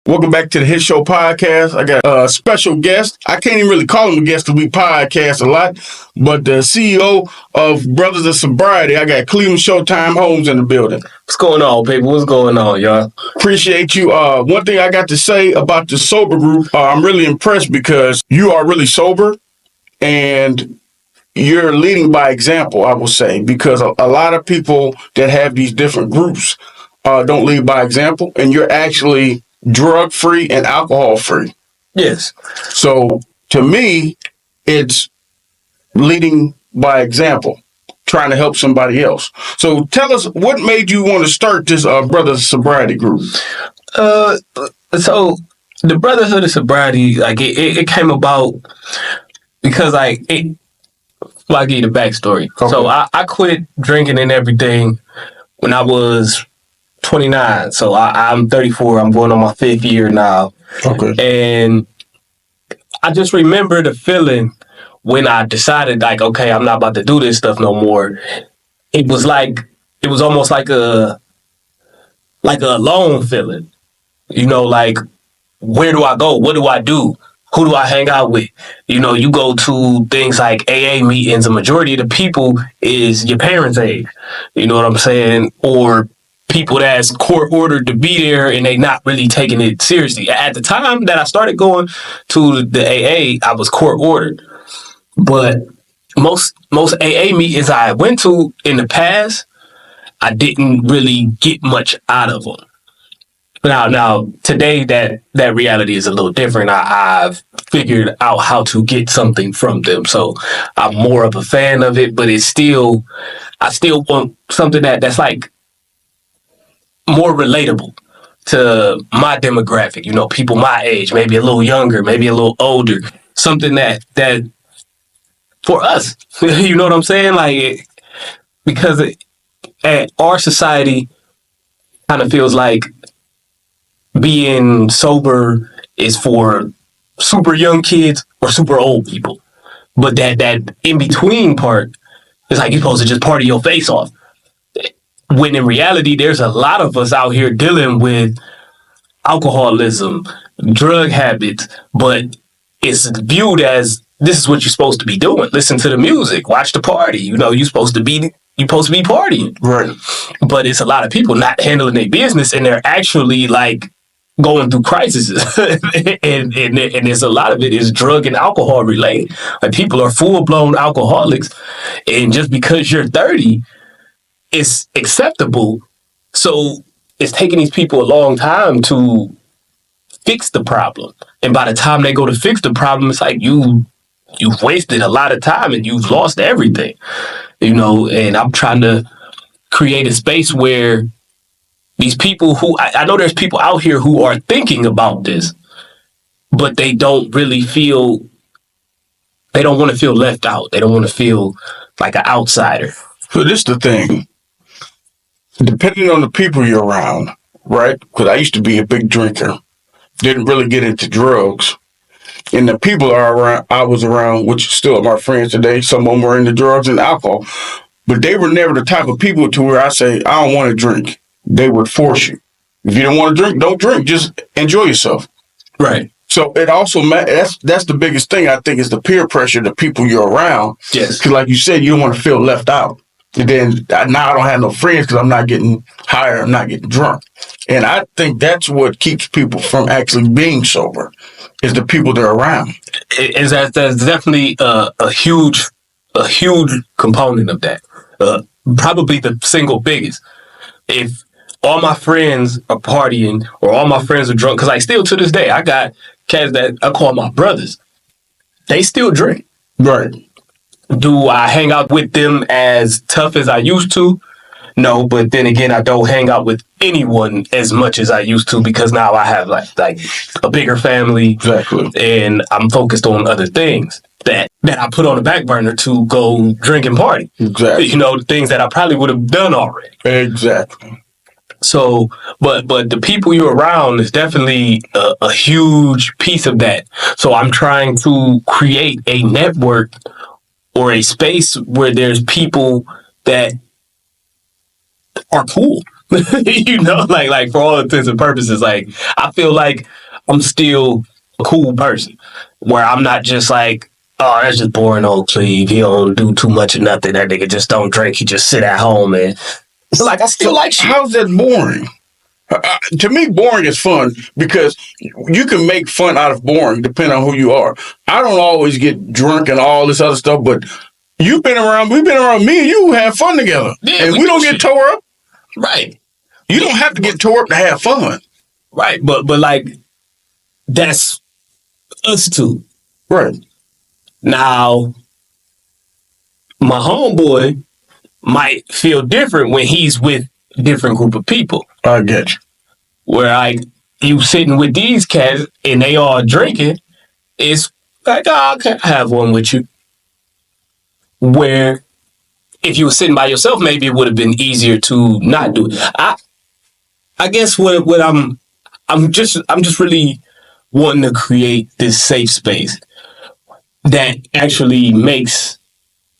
Welcome back to the Hit Show podcast. I got a special guest. I can't even really call him a guest because we podcast a lot, but the CEO of Brothers of Sobriety. I got Cleveland Showtime Holmes in the building. What's going on, people? What's going on, y'all? Appreciate you. One thing I got to say about the sober group, I'm really impressed because you are really sober and you're leading by example, I will say, because a lot of people that have these different groups don't lead by example, and you're actually drug-free and alcohol-free. Yes. So to me, it's leading by example, trying to help somebody else. So tell us, what made you want to start this Brothers Sobriety group? So the Brotherhood of Sobriety, like it came about because I'll give you the backstory. Okay. So I quit drinking and everything when I was 29. So I'm 34. I'm going on my 5th year now. Okay. And I just remember the feeling when I decided, like, okay, I'm not about to do this stuff no more. It was almost like a alone feeling. You know, like, where do I go? What do I do? Who do I hang out with? You know, you go to things like AA meetings, the majority of the people is your parents' age. You know what I'm saying? Or people that's court ordered to be there and they not really taking it seriously. At the time that I started going to the AA, I was court ordered. But most AA meetings I went to in the past, I didn't really get much out of them. Now today that reality is a little different. I've figured out how to get something from them. So I'm more of a fan of it, but I still want something that's like more relatable to my demographic, you know, people my age, maybe a little younger, maybe a little older, something that for us, you know what I'm saying? Like, because our society kind of feels like being sober is for super young kids or super old people. But that in between part is like you're supposed to just party your face off. When in reality, there's a lot of us out here dealing with alcoholism, drug habits, but it's viewed as this is what you're supposed to be doing. Listen to the music, watch the party. You know, you're supposed to be partying. Right. But it's a lot of people not handling their business and they're actually like going through crises. and there's a lot of it is drug and alcohol related. Like people are full blown alcoholics. And just because you're 30, it's acceptable. So it's taking these people a long time to fix the problem. And by the time they go to fix the problem, it's like you've wasted a lot of time and you've lost everything. You know, and I'm trying to create a space where these people who I know there's people out here who are thinking about this, but they don't really feel, they don't want to feel left out. They don't want to feel like an outsider. So this is the thing. Depending on the people you're around, right? Because I used to be a big drinker, didn't really get into drugs. And the people I was around, which still are my friends today, some of them were into drugs and alcohol, but they were never the type of people to where I say, I don't want to drink. They would force you. If you don't want to drink, don't drink. Just enjoy yourself. Right. So it also that's the biggest thing, I think, is the peer pressure, the people you're around. Yes. Because like you said, you don't want to feel left out. And then now I don't have no friends because I'm not getting higher, I'm not getting drunk. And I think that's what keeps people from actually being sober, is the people they're around. That's definitely a huge component of that. Probably the single biggest. If all my friends are partying or all my friends are drunk, because like still to this day, I got cats that I call my brothers. They still drink. Right. Do I hang out with them as tough as I used to? No, but then again, I don't hang out with anyone as much as I used to because now I have like a bigger family. Exactly. And I'm focused on other things that I put on the back burner to go drink and party. Exactly. You know, the things that I probably would have done already. Exactly. So, but the people you're around is definitely a huge piece of that. So I'm trying to create a network or a space where there's people that are cool. You know, like for all intents and purposes, like I feel like I'm still a cool person where I'm not just like, oh, that's just boring old Cleve. He don't do too much of nothing. That nigga just don't drink. He just sit at home and like I still like shit. How's that boring? To me, boring is fun because you can make fun out of boring depending on who you are. I don't always get drunk and all this other stuff, but we've been around me and you have fun together. Yeah, and we don't get tore up. Right. You don't have to get tore up to have fun. Right. But like that's us two. Right. Now, my homeboy might feel different when he's with a different group of people. I get you. Where like you sitting with these cats and they all drinking, it's like, oh, okay, I have one with you. Where if you were sitting by yourself, maybe it would have been easier to not do it. I guess what I'm just really wanting to create this safe space that actually makes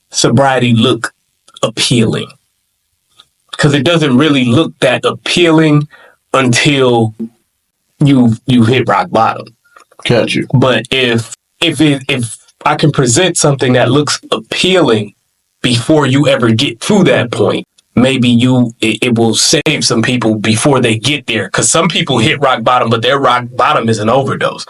sobriety look appealing. Because it doesn't really look that appealing until you hit rock bottom. Catch you. But if I can present something that looks appealing before you ever get to that point, maybe it will save some people before they get there. Because some people hit rock bottom, but their rock bottom is an overdose.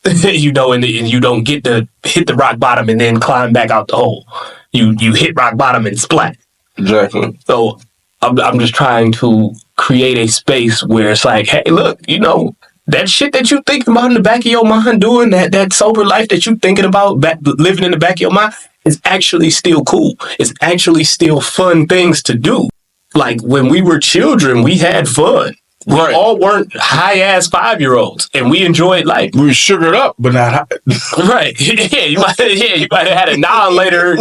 You know, and you don't get to hit the rock bottom and then climb back out the hole. You hit rock bottom and splat. Exactly. So I'm just trying to create a space where it's like, hey, look, you know, that shit that you thinking about in the back of your mind, doing that sober life that you thinking about, living in the back of your mind, is actually still cool. It's actually still fun things to do. Like when we were children, we had fun. We all weren't high-ass 5-year-olds, and we enjoyed life. We were sugared up, but not high. Right. Yeah, you might have had a non-later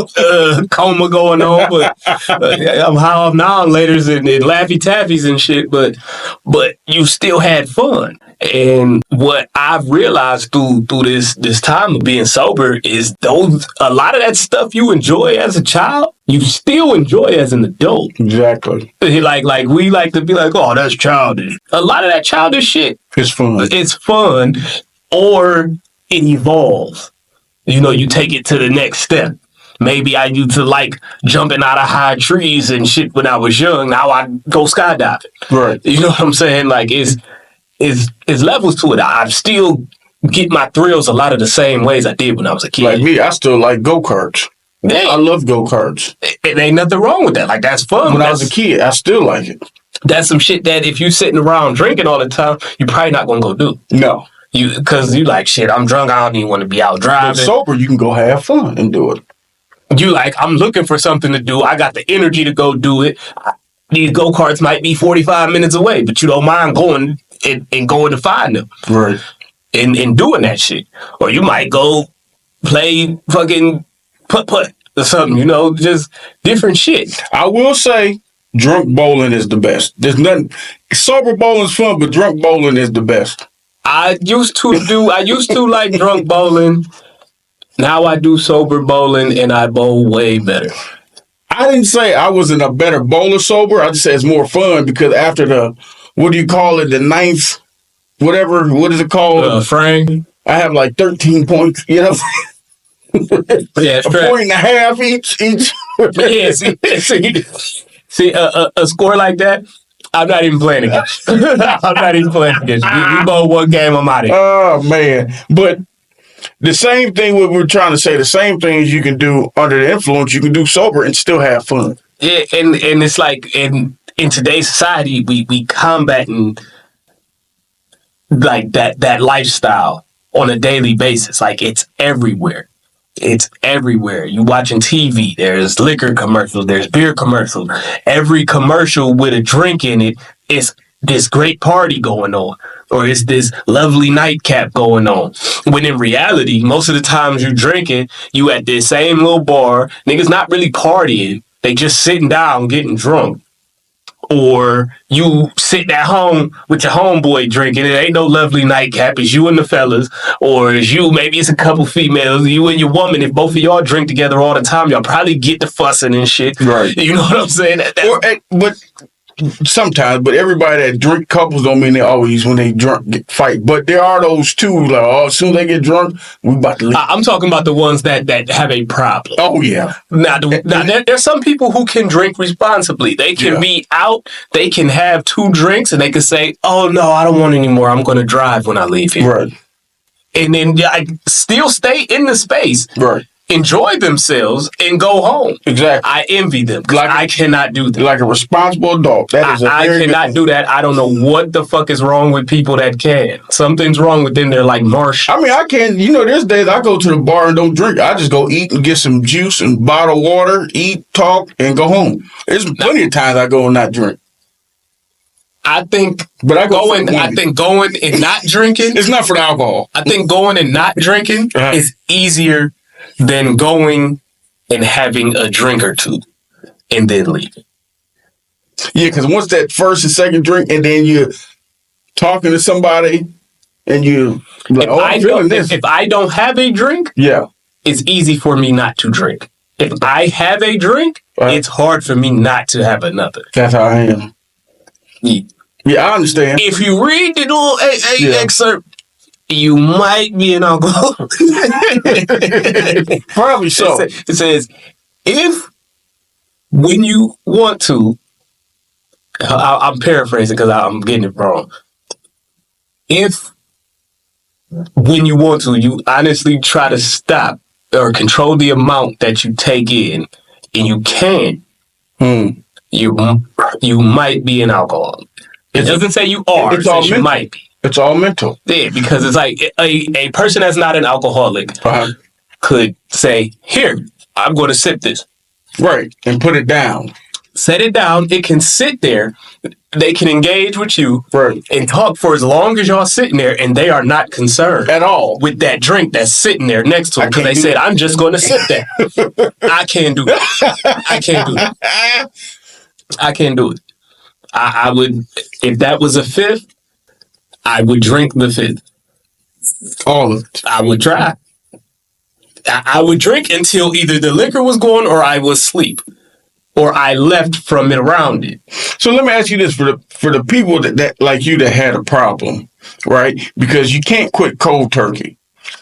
coma going on, but I'm high off non-laters and Laffy Taffies and shit, but you still had fun. And what I've realized through this time of being sober is a lot of that stuff you enjoy as a child, you still enjoy as an adult. Exactly. Like we like to be like, oh, that's childish. A lot of that childish shit, it's fun. It's fun, or it evolves. You know, you take it to the next step. Maybe I used to like jumping out of high trees and shit when I was young. Now I go skydiving. Right. You know what I'm saying? Like it's levels to it. I still get my thrills a lot of the same ways I did when I was a kid. Like me, I still like go-karts. Yeah. I love go-karts. It ain't nothing wrong with that. Like, that's fun. When I was a kid, I still like it. That's some shit that if you sitting around drinking all the time, you're probably not going to go do. No. Because you like, shit, I'm drunk. I don't even want to be out driving. But sober, you can go have fun and do it. You like, I'm looking for something to do. I got the energy to go do it. These go-karts might be 45 minutes away, but you don't mind going and going to find them. Right. And doing that shit. Or you might go play fucking putt-putt or something, you know, just different shit. I will say, drunk bowling is the best. There's nothing, sober bowling's fun, but drunk bowling is the best. I used to like drunk bowling. Now I do sober bowling and I bowl way better. I didn't say I wasn't a better bowler sober. I just said it's more fun because after the, what do you call it, the ninth, whatever, what is it called? Frame. I have like 13 points, you know? Yeah, a point and a half each. Yeah, see, a score like that, I'm not even playing against you. I'm not even playing against you. We both one game, I'm out of here. Oh, man. But the same thing what we're trying to say, the same things you can do under the influence, you can do sober and still have fun. Yeah, and it's like in today's society, we combating like that lifestyle on a daily basis. Like it's everywhere. It's everywhere. You watching TV, there's liquor commercials, there's beer commercials. Every commercial with a drink in it is this great party going on, or it's this lovely nightcap going on. When in reality, most of the times you drinking, you at this same little bar, niggas not really partying, they just sitting down getting drunk. Or you sitting at home with your homeboy drinking. It ain't no lovely nightcap. It's you and the fellas. Or it's you, maybe it's a couple females. You and your woman. If both of y'all drink together all the time, y'all probably get the fussing and shit. Right. You know what I'm saying? But sometimes, but everybody that drink couples don't mean they always, when they drunk, fight. But there are those two, like, as soon as they get drunk, we about to leave. I'm talking about the ones that have a problem. Oh, yeah. Now there's some people who can drink responsibly. They can be out, they can have 2 drinks, and they can say, oh, no, I don't want any more. I'm going to drive when I leave here. Right. And then I still stay in the space. Right. Enjoy themselves and go home. Exactly. I envy them. Like, I cannot do that. Like a responsible adult. That is I cannot do that. I don't know what the fuck is wrong with people that can. Something's wrong with them. They're like Marsh. I mean, I can't, there's days I go to the bar and don't drink. I just go eat and get some juice and bottle water, eat, talk, and go home. There's plenty of times I go and not drink. I think going and not drinking. It's not for the alcohol. I think going and not drinking is easier than going and having a drink or 2 and then leaving. Yeah, because once that first and second drink, and then you're talking to somebody, and you like, if I don't have a drink, it's easy for me not to drink. If I have a drink, it's hard for me not to have another. That's how I am. Yeah, I understand. If you read the little excerpt, you might be an alcoholic. Probably so. It says, if when you want to, I'm paraphrasing because I'm getting it wrong. If when you want to, you honestly try to stop or control the amount that you take in, and you can't, you might be an alcoholic. It doesn't say you are. It says you might be. It's all mental. Yeah, because it's like a person that's not an alcoholic could say, here, I'm going to sip this. Right, and put it down. Set it down. It can sit there. They can engage with you and talk for as long as y'all sitting there, and they are not concerned at all with that drink that's sitting there next to them because they said, I'm just going to sit there. I can't do it. I can't do it. I can't do it. I would, if that was a 5th, I would drink the 5th. All of it. I would try. I would drink until either the liquor was gone or I was asleep or I left from it around it. So let me ask you this for the people that like you that had a problem, right? Because you can't quit cold turkey.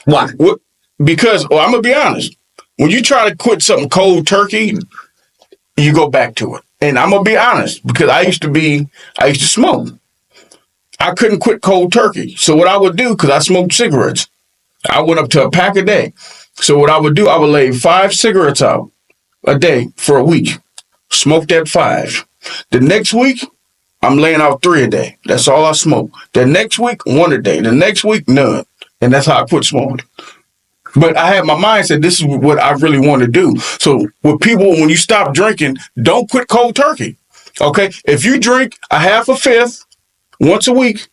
Why? Because I'm going to be honest. When you try to quit something cold turkey, you go back to it. And I'm going to be honest, because I used to smoke. I couldn't quit cold turkey. So what I would do, because I smoked cigarettes, I went up to a pack a day. So what I would do, I would lay 5 cigarettes out a day for a week. Smoke that 5. The next week, I'm laying out 3 a day. That's all I smoke. The next week, 1 a day. The next week, none. And that's how I quit smoking. But I had my mindset, this is what I really want to do. So with people, when you stop drinking, don't quit cold turkey. Okay? If you drink a half a 5th once a week,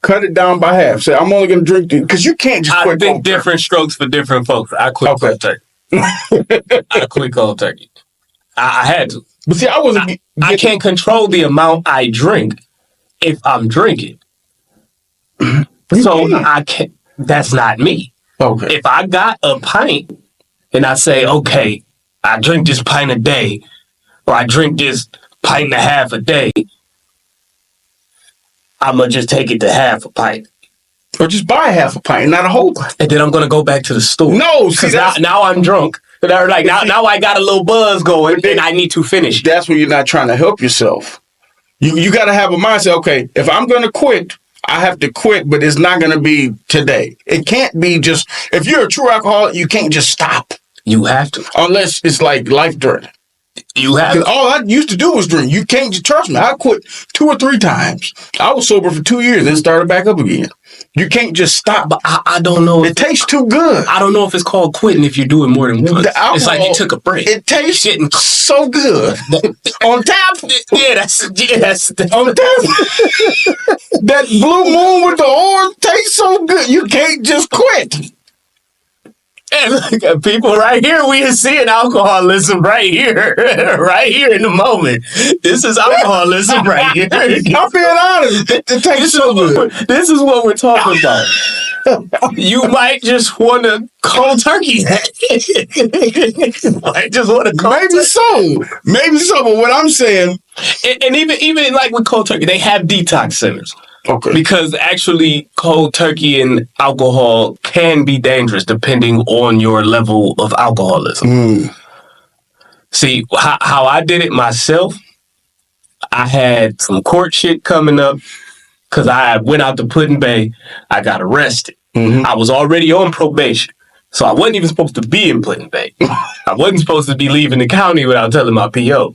cut it down by half. Say, I'm only going to drink, because you can't just quit cold turkey. Different strokes for different folks. I quit cold turkey. I quit cold turkey. I had to. But see, I can't control the amount I drink if I'm drinking. So I can't. That's not me. Okay. If I got a pint and I say, okay, I drink this pint a day, or I drink this pint and a half a day, I'm going to just take it to half a pint. Or just buy half a pint, not a whole pint. And then I'm going to go back to the store. No, see, now I'm drunk. Like now I got a little buzz going and I need to finish. That's when you're not trying to help yourself. You got to have a mindset, okay, if I'm going to quit, I have to quit, but it's not going to be today. It can't be just, if you're a true alcoholic, you can't just stop. You have to. Unless it's like life-threatening. You have to. All I used to do was drink. You can't, trust me, I quit 2 or 3 times. I was sober for 2 years, then started back up again. You can't just stop. But I don't know. It tastes too good. I don't know if it's called quitting if you're doing more than once. It's like you took a break. It tastes so good. On tap. Yeah, that's on tap. That blue moon with the orange tastes so good. You can't just quit. And look, people right here, we are seeing alcoholism right here in the moment. This is alcoholism right here. I'm being honest. It tastes so good. This is what we're talking about. You might just want to cold turkey. Might just want to Maybe so. Maybe so. But what I'm saying, and even like with cold turkey, they have detox centers. okay, Because actually, cold turkey and alcohol can be dangerous depending on your level of alcoholism. See, how I did it myself, I had some court shit coming up because I went out to Puddin' Bay. I got arrested. I was already on probation. So I wasn't even supposed to be in Puddin' Bay. I wasn't supposed to be leaving the county without telling my PO.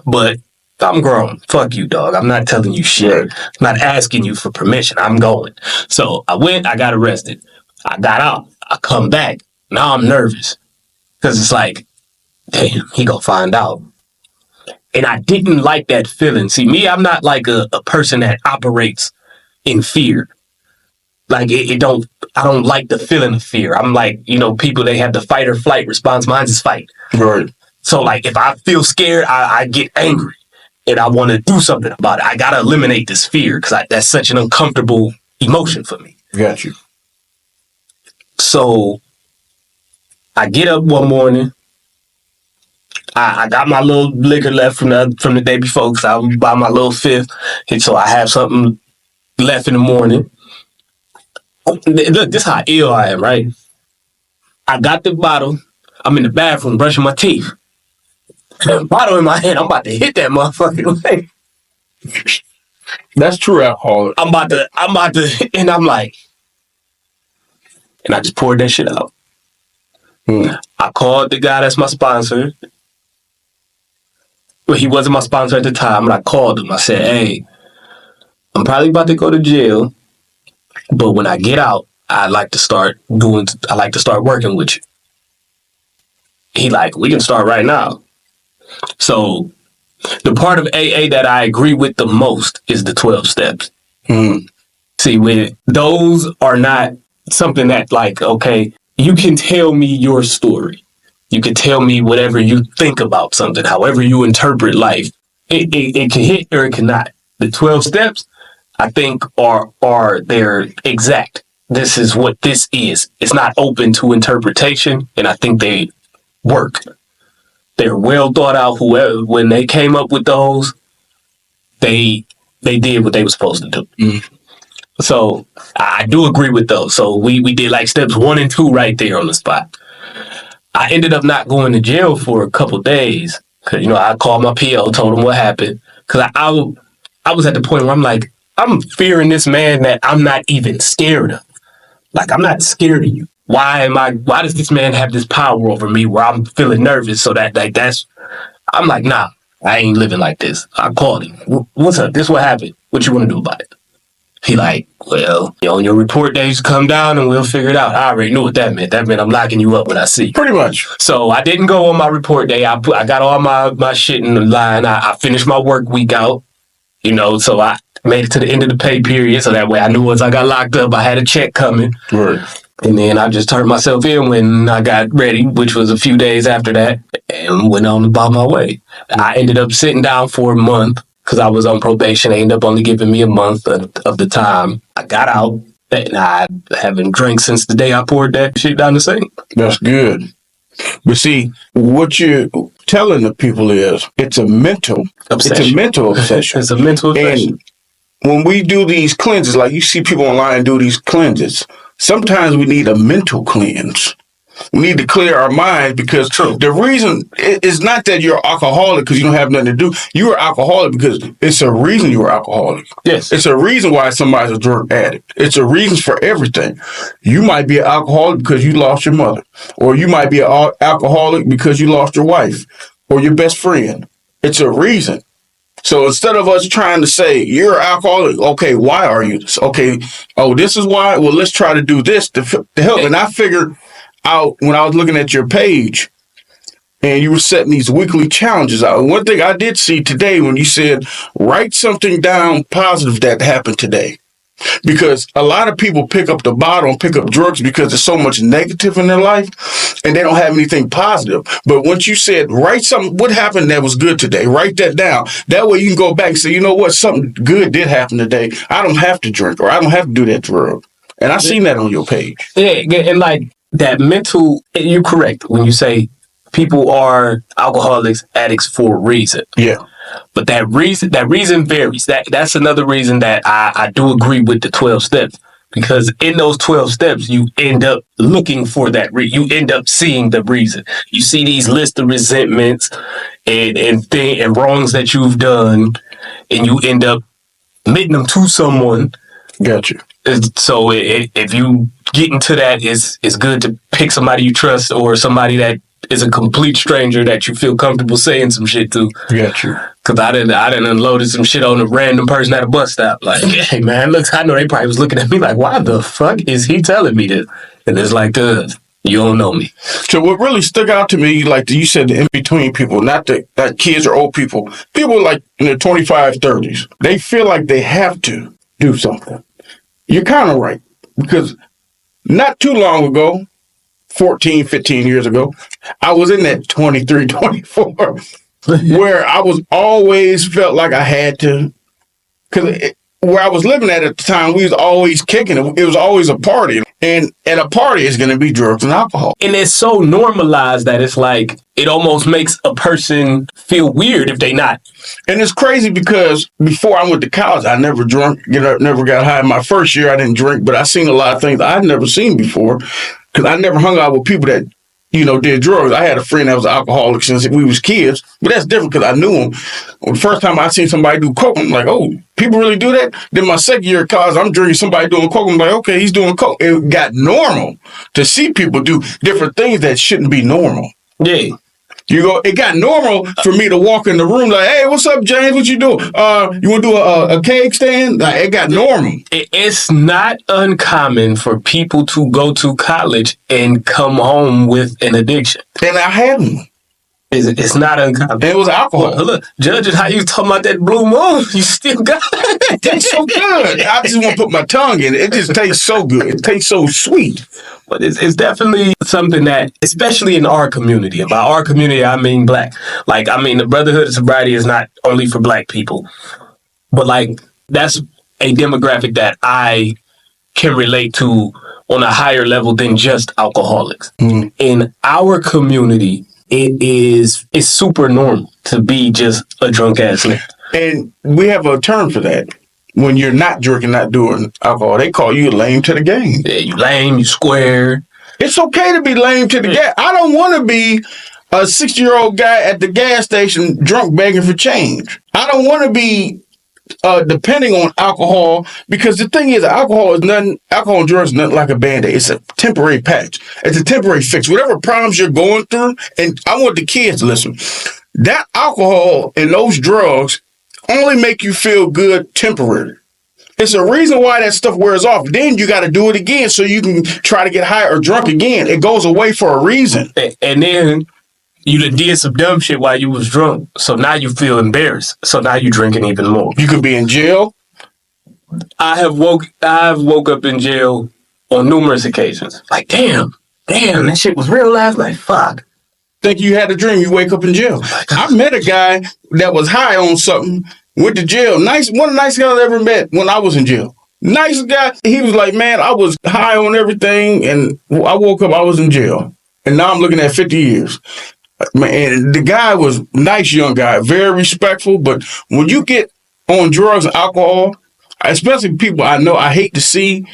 But I'm grown. Fuck you, dog. I'm not telling you shit. Right. I'm not asking you for permission. I'm going. So I went, I got arrested. I got out. I come back. Now I'm nervous. Because it's like, damn, he gonna find out. And I didn't like that feeling. See, me, I'm not like a person that operates in fear. Like I don't like the feeling of fear. I'm like, people, they have the fight or flight response. Mine is fight. right. So like, if I feel scared, I get angry and I want to do something about it. I got to eliminate this fear because that's such an uncomfortable emotion for me. Got you. So I get up one morning. I got my little liquor left from the day before because I was by my little fifth. And so I have something left in the morning. Look, this is how ill I am, right? I got the bottle. I'm in the bathroom brushing my teeth. Bottle in my hand. I'm about to hit that motherfucker. That's true alcohol. I'm about to, and I'm like, and I just poured that shit out. I called the guy that's my sponsor. Well, he wasn't my sponsor at the time, but I called him. I said, hey, I'm probably about to go to jail, but when I get out, I like to start working with you. He like, we can start right now. So the part of AA that I agree with the most is the 12 steps. See, when those are not something that like, okay, you can tell me your story. You can tell me whatever you think about something, however you interpret life. It can hit or it cannot. The 12 steps, I think, are they're exact. This is what this is. It's not open to interpretation, and I think they work. They're well thought out. Whoever, when they came up with those, they did what they were supposed to do. So I do agree with those. So we did like steps 1 and 2 right there on the spot. I ended up not going to jail for a couple days because, I called my PO, told him what happened. Because I was at the point where I'm like, I'm fearing this man that I'm not even scared of. Like, I'm not scared of you. Why does this man have this power over me where I'm feeling nervous so that like I'm like, nah, I ain't living like this. I called him. What's up? This what happened. What you want to do about it? He like, well, on your report days, come down and we'll figure it out. I already knew what that meant. That meant I'm locking you up when I see you. Pretty much. So I didn't go on my report day. I got all my shit in the line. I finished my work week out, so I made it to the end of the pay period. So that way I knew once I got locked up, I had a check coming. Right. And then I just turned myself in when I got ready, which was a few days after that, and went on about my way. I ended up sitting down for a month. Because I was on probation, they ended up only giving me a month of the time. I got out, and I haven't drank since the day I poured that shit down the sink. That's good. But see, what you're telling the people is it's a mental obsession. It's a mental obsession. It's a mental obsession. And when we do these cleanses, like you see people online do these cleanses, sometimes we need a mental cleanse. We need to clear our minds because the reason is not that you're alcoholic because you don't have nothing to do. You are alcoholic because it's a reason you are alcoholic. Yes. It's a reason why somebody's a drug addict. It's a reason for everything. You might be an alcoholic because you lost your mother, or you might be an alcoholic because you lost your wife or your best friend. It's a reason. So instead of us trying to say, you're an alcoholic, okay, why are you this? Okay, oh, this is why? Well, let's try to do this to help. And I figured out when I was looking at your page and you were setting these weekly challenges out. One thing I did see today when you said, write something down positive that happened today. Because a lot of people pick up the bottle and pick up drugs because there's so much negative in their life and they don't have anything positive. But once you said, write something, what happened that was good today? Write that down. That way you can go back and say, you know what? Something good did happen today. I don't have to drink or I don't have to do that drug. And I seen that on your page. Yeah, and like that mental, you're correct when you say people are alcoholics, addicts for a reason. Yeah. But that reason varies. That's another reason that I do agree with the 12 steps. Because in those 12 steps, you end up looking for that. You end up seeing the reason. You see these lists of resentments and wrongs that you've done, and you end up admitting them to someone. Gotcha. So if you get into that, it's good to pick somebody you trust or somebody that is a complete stranger that you feel comfortable saying some shit to. Gotcha. Cause I didn't unloaded some shit on a random person at a bus stop. Like, hey man, look, I know they probably was looking at me like, why the fuck is he telling me this? And it's like, you don't know me. So what really stuck out to me, like you said, the in-between people, not kids or old people like in their 25, 30s, they feel like they have to do something. You're kind of right. Because not too long ago, 14, 15 years ago, I was in that 23, 24, where I was always felt like I had to. Because where I was living at the time, we was always kicking it. It was always a party. And at a party, it's going to be drugs and alcohol. And it's so normalized that it's like, it almost makes a person feel weird if they not. And it's crazy because before I went to college, I never drank, never got high. My first year, I didn't drink, but I seen a lot of things I'd never seen before because I never hung out with people that, did drugs. I had a friend that was an alcoholic since we was kids, but that's different because I knew him. The first time I seen somebody do coke, I'm like, oh, people really do that? Then my second year of college, I'm drinking somebody doing coke. I'm like, okay, he's doing coke. It got normal to see people do different things that shouldn't be normal. Yeah. It got normal for me to walk in the room like, hey, what's up, James? What you doing? You want to do a cake stand? Like, it got normal. It's not uncommon for people to go to college and come home with an addiction. And I had one. It's not uncommon. It was alcohol. Well, look, judging how you talking about that blue moon, you still got it. It tastes so good. I just want to put my tongue in it. It just tastes so good. It tastes so sweet. But it's definitely something that, especially in our community, and by our community, I mean Black. Like, I mean, the Brotherhood of Sobriety is not only for Black people, but like, that's a demographic that I can relate to on a higher level than just alcoholics. Mm. In our community, it's super normal to be just a drunk ass nigga. And we have a term for that. When you're not drinking, not doing alcohol, they call you lame to the game. Yeah, you lame, you square. It's okay to be lame to the game. I don't want to be a 60-year-old guy at the gas station drunk begging for change. I don't want to be depending on alcohol, because the thing is, alcohol and drugs is nothing like a Band-Aid. It's a temporary patch. It's a temporary fix. Whatever problems you're going through, and I want the kids to listen, that alcohol and those drugs only make you feel good temporary. It's a reason why that stuff wears off. Then you got to do it again so you can try to get high or drunk again. It goes away for a reason. And then you done did some dumb shit while you was drunk. So now you feel embarrassed. So now you drinking even more. You could be in jail. I've woke up in jail on numerous occasions. Like, damn, that shit was real last night. Fuck. Think you had a dream, you wake up in jail. I met a guy that was high on something, went to jail. One of the nicest guys I ever met when I was in jail. Nice guy. He was like, man, I was high on everything, and I woke up, I was in jail. And now I'm looking at 50 years. Man, the guy was a nice young guy, very respectful, but when you get on drugs and alcohol, especially people I know, I hate to see,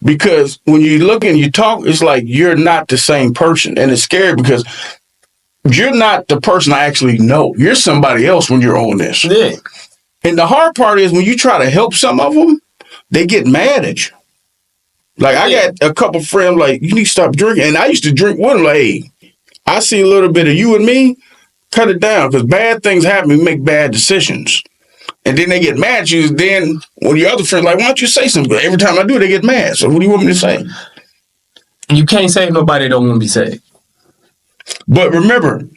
because when you look and you talk, it's like you're not the same person. And it's scary because you're not the person I actually know. You're somebody else when you're on this. Yeah. And the hard part is when you try to help some of them, they get mad at you. Like, I got a couple friends like, you need to stop drinking. And I used to drink with them like, hey, I see a little bit of you and me, cut it down, because bad things happen, we make bad decisions. And then they get mad at you. Then when your other friends like, why don't you say something? But every time I do, they get mad. So what do you want me to say? You can't save nobody that don't want to be saved. But remember,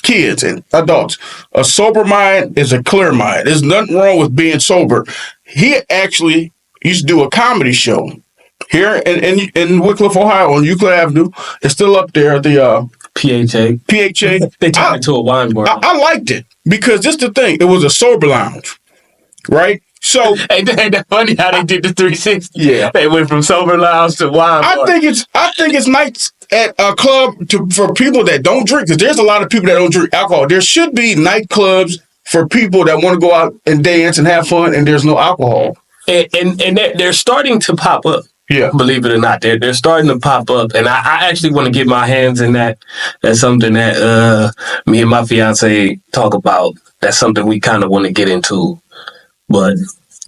kids and adults, a sober mind is a clear mind. There's nothing wrong with being sober. He actually used to do a comedy show here in Wickliffe, Ohio, on Euclid Avenue. It's still up there, the PHA. They turned it to a wine bar. I liked it because this is the thing. It was a sober lounge, right? So ain't that funny how they did the 360? Yeah. They went from sober lounge to wine bar. I think it's nights at a club for people that don't drink, because there's a lot of people that don't drink alcohol. There should be nightclubs for people that want to go out and dance and have fun, and there's no alcohol. And they're starting to pop up. Yeah. Believe it or not, they're starting to pop up, and I actually want to get my hands in that. That's something that me and my fiance talk about. That's something we kind of want to get into. But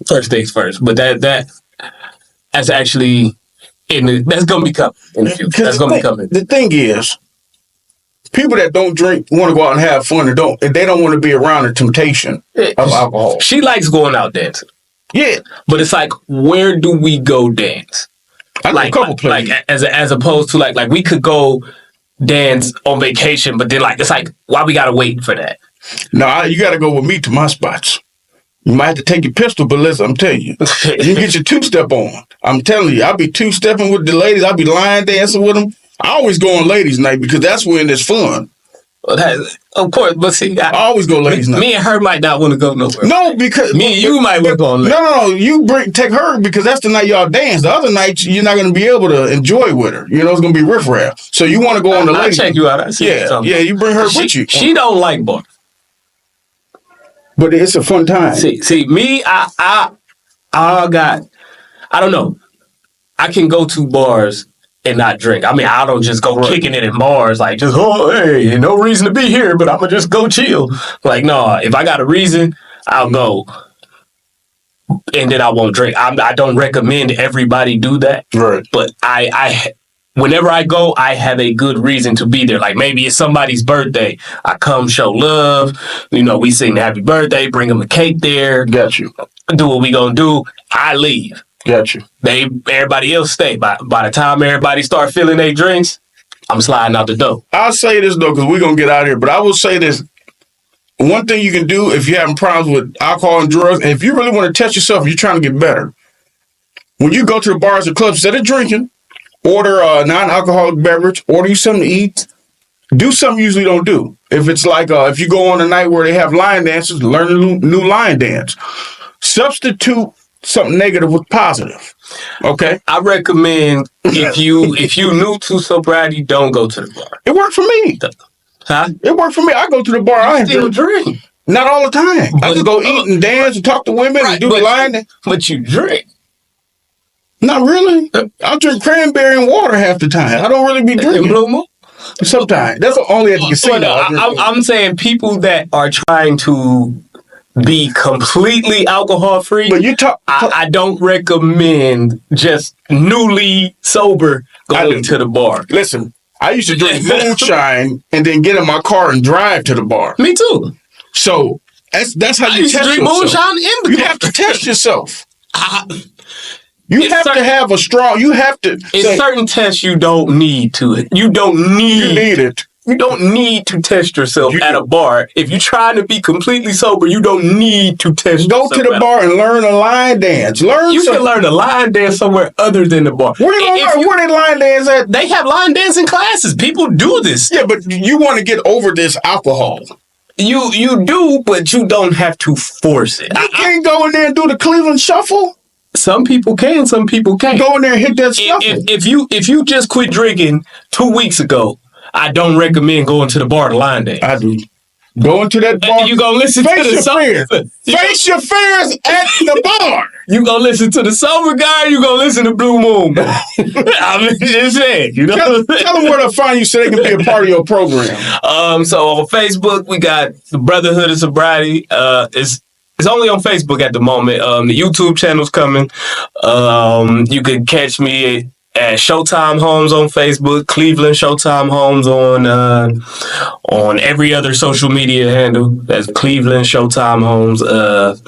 first things first. But that's actually that's gonna be coming in the future. That's gonna be coming. The thing is, people that don't drink want to go out and have fun, and they don't want to be around the temptation of alcohol. She likes going out dancing. Yeah, but it's like, where do we go dance? I know a couple places. Like as opposed to like we could go dance on vacation, but then it's like, why we gotta wait for that? No, you gotta go with me to my spots. You might have to take your pistol, but listen, I'm telling you, you can get your two-step on. I'm telling you, I'll be two-stepping with the ladies. I'll be line dancing with them. I always go on ladies' night because that's when it's fun. Of course, but see, I always go ladies' night. Me and her might not want to go nowhere. No, because me and you might want to go on ladies. No, you take her because that's the night y'all dance. The other night you're not going to be able to enjoy with her. You know, it's going to be riffraff. So you want to go on the ladies' night. I'll check you out. I see you bring her with you. She don't like bars. But it's a fun time. See, me, I don't know. I can go to bars and not drink. I mean, I don't just go kicking it in bars, like just, hey, no reason to be here, but I'm gonna just go chill. Like, no, if I got a reason, I'll go. And then I won't drink. I don't recommend everybody do that. Right. But I whenever I go, I have a good reason to be there. Like maybe it's somebody's birthday. I come show love. You know, we sing happy birthday, bring them a cake there. Got you. Do what we gonna do. I leave. Got you. Everybody else stay. By the time everybody start filling their drinks, I'm sliding out the door. I'll say this though, because we're gonna get out of here. But I will say this. One thing you can do if you're having problems with alcohol and drugs, and if you really want to test yourself, you're trying to get better. When you go to the bars or clubs, instead of drinking, order a non-alcoholic beverage, order you something to eat, do something you usually don't do. If it's like, if you go on a night where they have line dances, learn a new line dance. Substitute something negative with positive. Okay? I recommend if you new to sobriety, don't go to the bar. It worked for me. Huh? It worked for me. I go to the bar. I still drink. Not all the time. I just go eat and dance and talk to women and do the line dance. But you drink. Not really. I drink cranberry and water half the time. I don't really be drinking. Blue Moon? Sometimes. That's the only thing you can see. I'm saying people that are trying to be completely alcohol free. But you talk. I don't recommend just newly sober going to the bar. Listen, I used to drink moonshine and then get in my car and drive to the bar. Me too. So that's how you test yourself. Moonshine in the you car. have to test yourself. You have to have a strong. You have to. In certain tests, you don't need to. You don't need. You need it. You don't need to test yourself at a bar. If you're trying to be completely sober, you don't need to test yourself. Go to the bar and learn a line dance. You can learn a line dance somewhere other than the bar. Where you gonna learn? Where they line dance at? They have line dancing classes. People do this. Yeah, but you want to get over this alcohol. You do, but you don't have to force it. You can't go in there and do the Cleveland Shuffle. Some people can, some people can't. Go in there and hit that shuffle. If you just quit drinking 2 weeks ago, I don't recommend going to the bar to line dance. I do. Going to that bar. You gonna listen to the sober. Face your fears at the bar. You gonna listen to the sober guy. You gonna listen to Blue Moon. I'm just saying. You know. Tell them where to find you so they can be a part of your program. So on Facebook we got the Brotherhood of Sobriety. It's only on Facebook at the moment. The YouTube channel's coming. You can catch me at Showtime Homes on Facebook, Cleveland Showtime Homes on every other social media handle. That's Cleveland Showtime Homes. I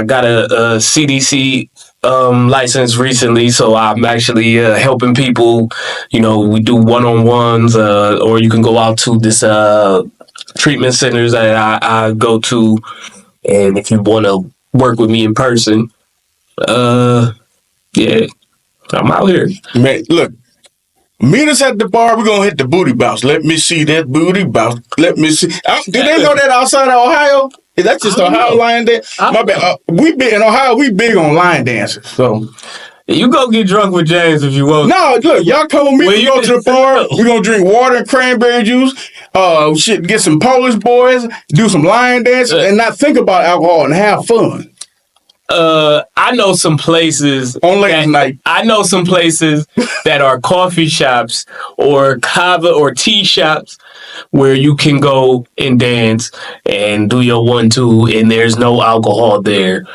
got a CDC license recently, so I'm actually helping people. You know, we do one-on-ones, or you can go out to this treatment centers that I go to, and if you want to work with me in person, yeah, I'm out here. Man, look, meet us at the bar. We're gonna hit the booty bounce. Let me see that booty bounce. Let me see. Do they know that outside of Ohio? Is that just I don't Ohio know. line dance? I My don't bad. know. We big in Ohio. We big on line dances. So You go get drunk with James if you want. no, look, y'all come with me. Well, We you go to the bar. We gonna drink water and cranberry juice. Shit, get some Polish boys, do some line dance, and not think about alcohol and have fun. I know some places On ladies' night. I know some places that are coffee shops or kava or tea shops where you can go and dance and do your 1-2, and there's no alcohol there.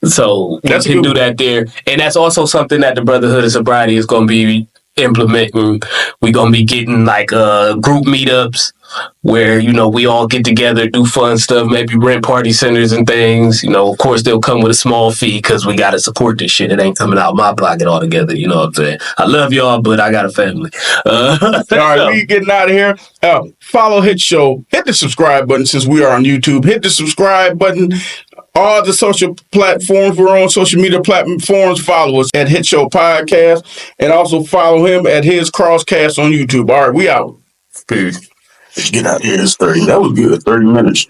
So That's you can good. do that there. And that's also something that the Brotherhood of Sobriety is going to be implementing. We're going to be getting like group meetups where, you know, we all get together, do fun stuff, maybe rent party centers and things. You know, of course, they'll come with a small fee because we got to support this shit. It ain't coming out my pocket altogether. You know what I'm saying? I love y'all, but I got a family. All right, we getting out of here. Follow Hit Show. Hit the subscribe button since we are on YouTube. Hit the subscribe button. All the social platforms, we're on social media platforms. Follow us at Hit Show Podcast and also follow him at his Crosscast on YouTube. All right, we out. Peace. Let's get out of here. It's 30. That was good. 30 minutes.